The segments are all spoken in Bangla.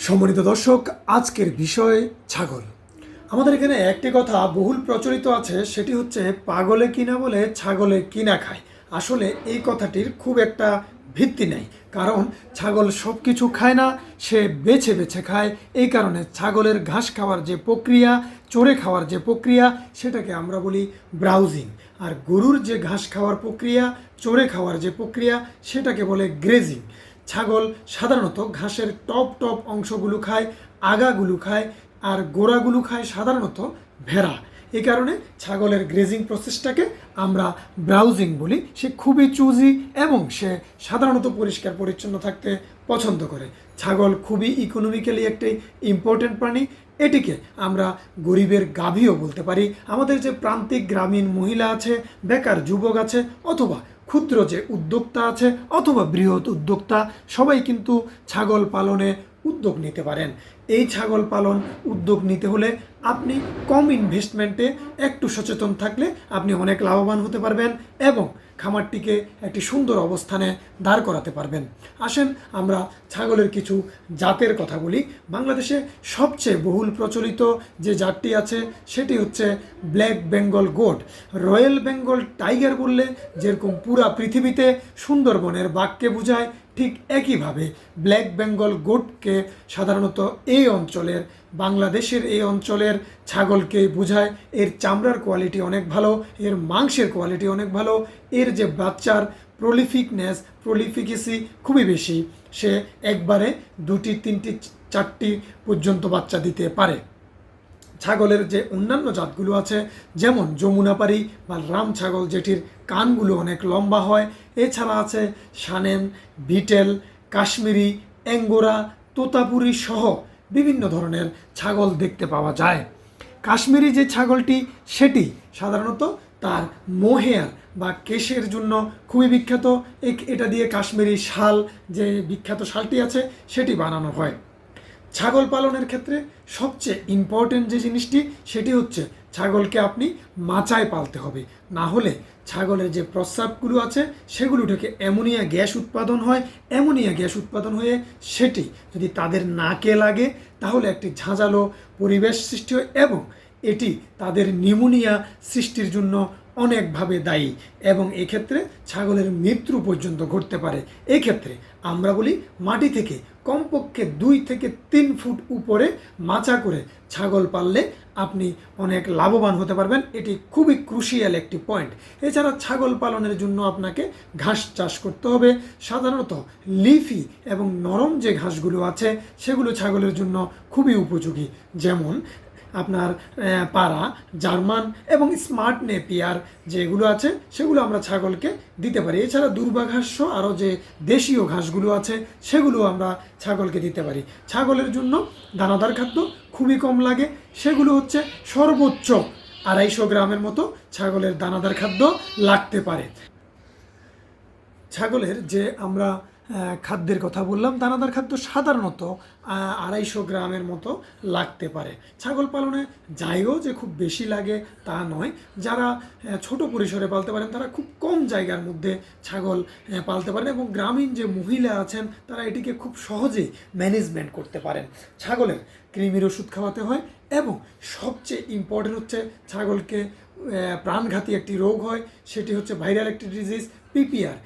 সম্মানিত দর্শক, আজকের বিষয় ছাগল। আমাদের এখানে একটি কথা বহুল প্রচলিত আছে, সেটি হচ্ছে পাগলে কিনা বলে ছাগলে কিনা খায়। আসলে এই কথাটির খুব একটা ভিত্তি নেই, কারণ ছাগল সব কিছু খায় না, সে বেছে বেছে খায়। এই কারণে ছাগলের ঘাস খাওয়ার যে প্রক্রিয়া, চড়ে খাওয়ার যে প্রক্রিয়া, সেটাকে আমরা বলি ব্রাউজিং। আর গরুর যে ঘাস খাওয়ার প্রক্রিয়া, চড়ে খাওয়ার যে প্রক্রিয়া, সেটাকে বলে গ্রেজিং। ছাগল সাধারণত ঘাসের টপ টপ অংশগুলো খায়, আগাগুলো খায়, আর গোড়াগুলো খায় সাধারণত ভেড়া। এই কারণে ছাগলের গ্রেজিং প্রসেসটাকে আমরা ব্রাউজিং বলি। সে খুবই চুজি এবং সে সাধারণত পরিষ্কার পরিচ্ছন্ন থাকতে পছন্দ করে। ছাগল খুবই ইকোনমিক্যালি একটি ইম্পর্টেন্ট প্রাণী। এটিকে আমরা গরিবের গাভীও বলতে পারি। আমাদের যে প্রান্তিক গ্রামীণ মহিলা আছে, বেকার যুবক আছে, অথবা ক্ষুদ্র যে উদ্যোক্তা আছে, অথবা বৃহৎ উদ্যোক্তা, সবাই কিন্তু ছাগল পালনে উদ্যোগ নিতে পারেন। এই ছাগল পালন উদ্যোগ নিতে হলে আপনি কম ইনভেস্টমেন্টে একটু সচেতন থাকলে আপনি অনেক লাভবান হতে পারবেন এবং খামারটিকে একটি সুন্দর অবস্থানে দাঁড় করাতে পারবেন। আসেন আমরা ছাগলের কিছু জাতের কথা বলি। বাংলাদেশে সবচেয়ে বহুল প্রচলিত যে জাতটি আছে সেটি হচ্ছে black Bengal goat. Royal Bengal tiger বললে যেরকম পুরা পৃথিবীতে সুন্দরবনের বাঘকে বোঝায়, ঠিক একইভাবে ব্ল্যাক বেঙ্গল গোটকে সাধারণত এই অঞ্চলের, বাংলাদেশের এই অঞ্চলের ছাগলকে বোঝায়। এর চামড়ার কোয়ালিটি অনেক ভালো, এর মাংসের কোয়ালিটি অনেক ভালো, এর যে বাচ্চার প্রলিফিকেসি খুবই বেশি। সে একবারে 2টি 3টি 4টি পর্যন্ত বাচ্চা দিতে পারে। ছাগলের যে অন্যান্য জাতগুলো আছে, যেমন যমুনাপাড়ি বা রাম ছাগল, যেটির কানগুলো অনেক লম্বা হয়। এছাড়া আছে Saanen, betel, Kashmiri, angora, Totapuri সহ বিভিন্ন ধরনের ছাগল দেখতে পাওয়া যায়। কাশ্মীরি যে ছাগলটি, সেটি সাধারণত তার মোহেয়ার বা কেশের জন্য খুবই বিখ্যাত। এটা দিয়ে কাশ্মীরি শাল, যে বিখ্যাত শালটি আছে, সেটি বানানো হয়। ছাগল পালনের ক্ষেত্রে সবচেয়ে ইম্পর্টেন্ট যে জিনিসটি, সেটি হচ্ছে ছাগলকে আপনি মাচায় পালতে হবে। না হলে ছাগলের যে প্রস্রাবগুলো আছে সেগুলো থেকে অ্যামোনিয়া গ্যাস উৎপাদন হয়। অ্যামোনিয়া গ্যাস উৎপাদন হয়ে সেটি যদি তাদের নাকে লাগে তাহলে একটি ঝাঁঝালো পরিবেশ সৃষ্টি হয় এবং এটি তাদের নিউমোনিয়া সৃষ্টির জন্য অনেকভাবে দায়ী এবং এক্ষেত্রে ছাগলের মৃত্যু পর্যন্ত ঘটতে পারে। এক্ষেত্রে আমরা বলি মাটি থেকে কমপক্ষে 2 থেকে 3 ফুট উপরে মাচা করে ছাগল পাললে আপনি অনেক লাভবান হতে পারবেন। এটি খুবই ক্রুশিয়াল একটি পয়েন্ট। এছাড়া ছাগল পালনের জন্য আপনাকে ঘাস চাষ করতে হবে। সাধারণত লিফি এবং নরম যে ঘাসগুলো আছে সেগুলো ছাগলের জন্য খুবই উপযোগী, যেমন আপনার পাড়া, জার্মান এবং স্মার্ট নেপিয়ার যেগুলো আছে সেগুলো আমরা ছাগলকে দিতে পারি। এছাড়া দুর্বাঘাস্য আরও যে দেশীয় ঘাসগুলো আছে সেগুলো আমরা ছাগলকে দিতে পারি। ছাগলের জন্য দানাদার খাদ্য খুবই কম লাগে, সেগুলো হচ্ছে সর্বোচ্চ 250 গ্রামের মতো ছাগলের দানাদার খাদ্য লাগতে পারে। ছাগলের যে আমরা খাদ্যের কথা বললাম, দানাদার খাদ্য সাধারণত 250 গ্রামের মতো লাগতে পারে। ছাগল পালনে জায়গাও যে খুব বেশি লাগে তা নয়। যারা ছোট পরিসরে পালতে পারেন তারা খুব কম জায়গার মধ্যে ছাগল পালতে পারেন এবং গ্রামীণ যে মহিলা আছেন তারা এটিকে খুব সহজেই ম্যানেজমেন্ট করতে পারেন। ছাগলের কৃমির ওষুধ খাওয়াতে হয় এবং সবচেয়ে ইম্পর্টেন্ট হচ্ছে ছাগলকে প্রাণঘাতী একটি রোগ হয়, সেটি হচ্ছে ভাইরাল একটি ডিজিজ পিপিআর,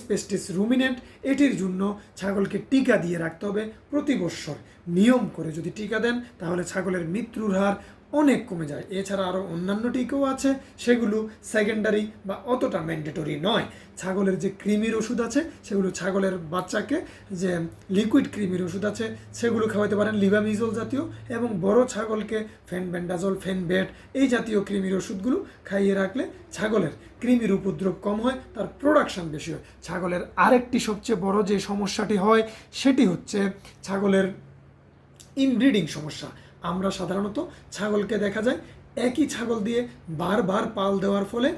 পেস্টিস রুমিনেন্ট। এটির জন্য ছাগলকে টিকা দিয়ে রাখতে হবে প্রতি বৎসর। নিয়ম করে যদি টিকা দেন তাহলে ছাগলের মৃত্যুর হার অনেক কমে যায়। এছাড়া আরও অন্যান্য টিকাও আছে, সেগুলো সেকেন্ডারি বা অতটা ম্যান্ডেটরি নয়। ছাগলের যে কৃমির ওষুধ আছে সেগুলো ছাগলের বাচ্চাকে, যে লিকুইড কৃমির ওষুধ আছে সেগুলো খাওয়াতে পারেন, লিভামিজল জাতীয়, এবং বড় ছাগলকে ফেনবেন্ডাজল, ফেনবেট এই জাতীয় কৃমির ওষুধগুলো খাইয়ে রাখলে ছাগলের কৃমির উপদ্রব কম হয়, তার প্রোডাকশন বেশি হয়। ছাগলের আরেকটি সবচেয়ে বড় যে সমস্যাটি হয় সেটি হচ্ছে ছাগলের ইনব্রিডিং সমস্যা। আমরা সাধারণত ছাগলকে দেখা যায় একই ছাগল দিয়ে বারবার পাল দেওয়ার ফলে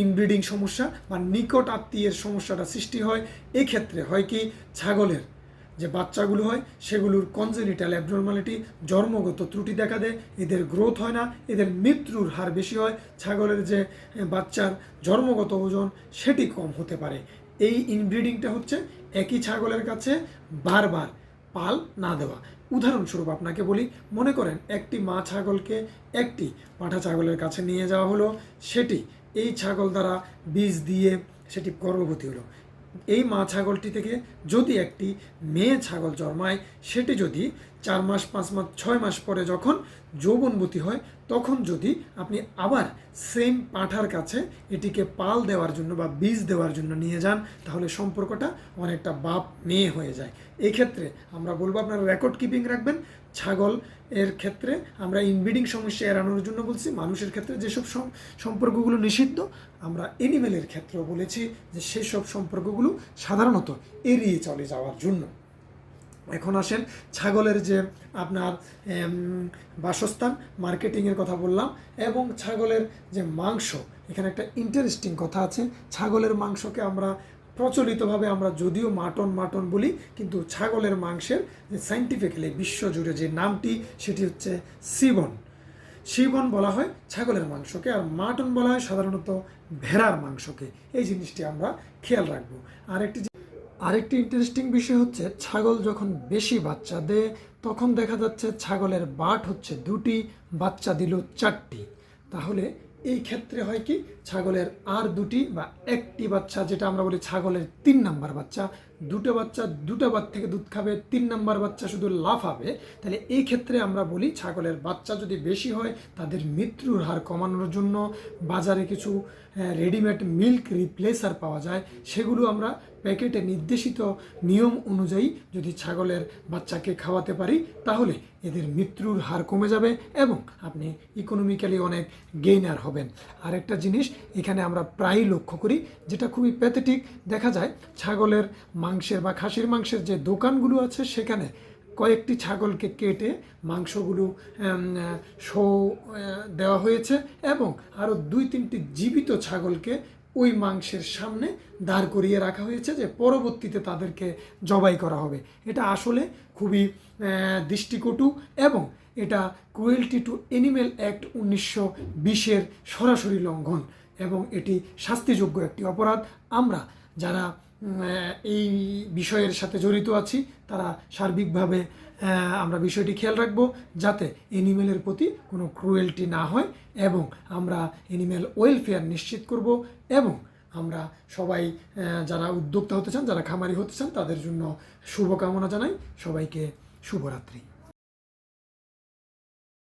ইনব্রিডিং সমস্যা বা নিকট আত্মীয়ের সমস্যাটা সৃষ্টি হয়। এক্ষেত্রে হয় কি, ছাগলের যে বাচ্চাগুলো হয় সেগুলোর কনজেনিটাল অ্যাবনর্মালিটি, জন্মগত ত্রুটি দেখা দেয়, এদের গ্রোথ হয় না, এদের মৃত্যুর হার বেশি হয়। ছাগলের যে বাচ্চার জন্মগত ওজন সেটি কম হতে পারে। এই ইনব্রিডিংটা হচ্ছে একই ছাগলের কাছে বারবার পাল না দেওয়া। উদাহরণস্বরূপ আপনাকে বলি, মনে করেন একটি মা ছাগলকে একটি পাঁঠা ছাগলের কাছে নিয়ে যাওয়া হলো, সেটি এই ছাগল দ্বারা বীজ দিয়ে সেটি গর্ভবতী হলো। এই মা ছাগলটি থেকে যদি একটি মেয়ে ছাগল জন্মায়, সেটি যদি 4 মাস 5 মাস 6 মাস পরে যখন যৌবনবতী হয়, তখন যদি আপনি আবার সেম পাঁঠার কাছে এটিকে পাল দেওয়ার জন্য বা বীজ দেওয়ার জন্য নিয়ে যান, তাহলে সম্পর্কটা অনেকটা বাপ মেয়ে হয়ে যায়। এই ক্ষেত্রে আমরা বলবো আপনারা রেকর্ড কিপিং রাখবেন। ছাগল এর ক্ষেত্রে আমরা ইনব্রিডিং সমস্যা এড়ানোর জন্য বলছি। মানুষের ক্ষেত্রে যেসব সম্পর্কগুলো নিষিদ্ধ, আমরা এনিমেলের ক্ষেত্রেও বলেছি যে সেসব সম্পর্কগুলো সাধারণত এড়িয়ে চলে যাওয়ার জন্য। এখন আসেন ছাগলের যে আপনার বাসস্থান, মার্কেটিংয়ের কথা বললাম, এবং ছাগলের যে মাংস, এখানে একটা ইন্টারেস্টিং কথা আছে। ছাগলের মাংসকে আমরা প্রচলিতভাবে আমরা যদিও মাটন বলি, কিন্তু ছাগলের মাংসের যে সাইন্টিফিক্যালি বিশ্বজুড়ে যে নামটি, সেটি হচ্ছে সিবন বলা হয় ছাগলের মাংসকে, আর মাটন বলা হয় সাধারণত ভেড়ার মাংসকে। এই জিনিসটি আমরা খেয়াল রাখবো। আরেকটি ইন্টারেস্টিং বিষয় হচ্ছে, ছাগল যখন বেশি বাচ্চা দেয় তখন দেখা যাচ্ছে ছাগলের বাট হচ্ছে 2টি, বাচ্চা দিল 4টি। তাহলে এই ক্ষেত্রে হয় কি, ছাগলের আর 2টি বা 1টি বাচ্চা, যেটা আমরা বলি ছাগলের 3 নাম্বার বাচ্চা, 2টো বাচ্চা 2টা বাচ্চা থেকে দুধ খাবে, 3 নাম্বার বাচ্চা শুধু লাফাবে। তাহলে এই ক্ষেত্রে আমরা বলি ছাগলের বাচ্চা যদি বেশি হয়, তাদের মৃত্যুর হার কমানোর জন্য বাজারে কিছু রেডিমেড মিল্ক রিপ্লেসার পাওয়া যায়, সেগুলো আমরা প্যাকেটে নির্দেশিত নিয়ম অনুযায়ী যদি ছাগলের বাচ্চাকে খাওয়াতে পারি, তাহলে এদের মৃত্যুর হার কমে যাবে এবং আপনি ইকোনমিক্যালি অনেক গেইনার হবেন। আরেকটা জিনিস এখানে আমরা প্রায়ই লক্ষ্য করি, যেটা খুবই প্যাথেটিক, দেখা যায় ছাগলের মাংসের বা খাসির মাংসের যে দোকানগুলো আছে, সেখানে কয়েকটি ছাগলকে কেটে মাংসগুলো দেওয়া হয়েছে এবং আরও 2-3টি জীবিত ছাগলকে ওই মাংসের সামনে দাঁড় করিয়ে রাখা হয়েছে, যে পরবর্তীতে তাদেরকে জবাই করা হবে। এটা আসলে খুবই দৃষ্টিকটু এবং এটা ক্রুয়েলটি টু অ্যানিমেল অ্যাক্ট 1920-এর সরাসরি লঙ্ঘন এবং এটি শাস্তিযোগ্য একটি অপরাধ। আমরা যারা এই বিষয়ের সাথে জড়িত আছি, তারা সার্বিকভাবে আমরা বিষয়টি খেয়াল রাখবো যাতে অ্যানিমেলের প্রতি কোনো ক্রুয়েলটি না হয়, এবং আমরা অ্যানিমেল ওয়েলফেয়ার নিশ্চিত করব, এবং আমরা সবাই যারা উদ্যোক্তা হতে চান, যারা খামারি হতে চান, তাদের জন্য শুভকামনা জানাই। সবাইকে শুভরাত্রি।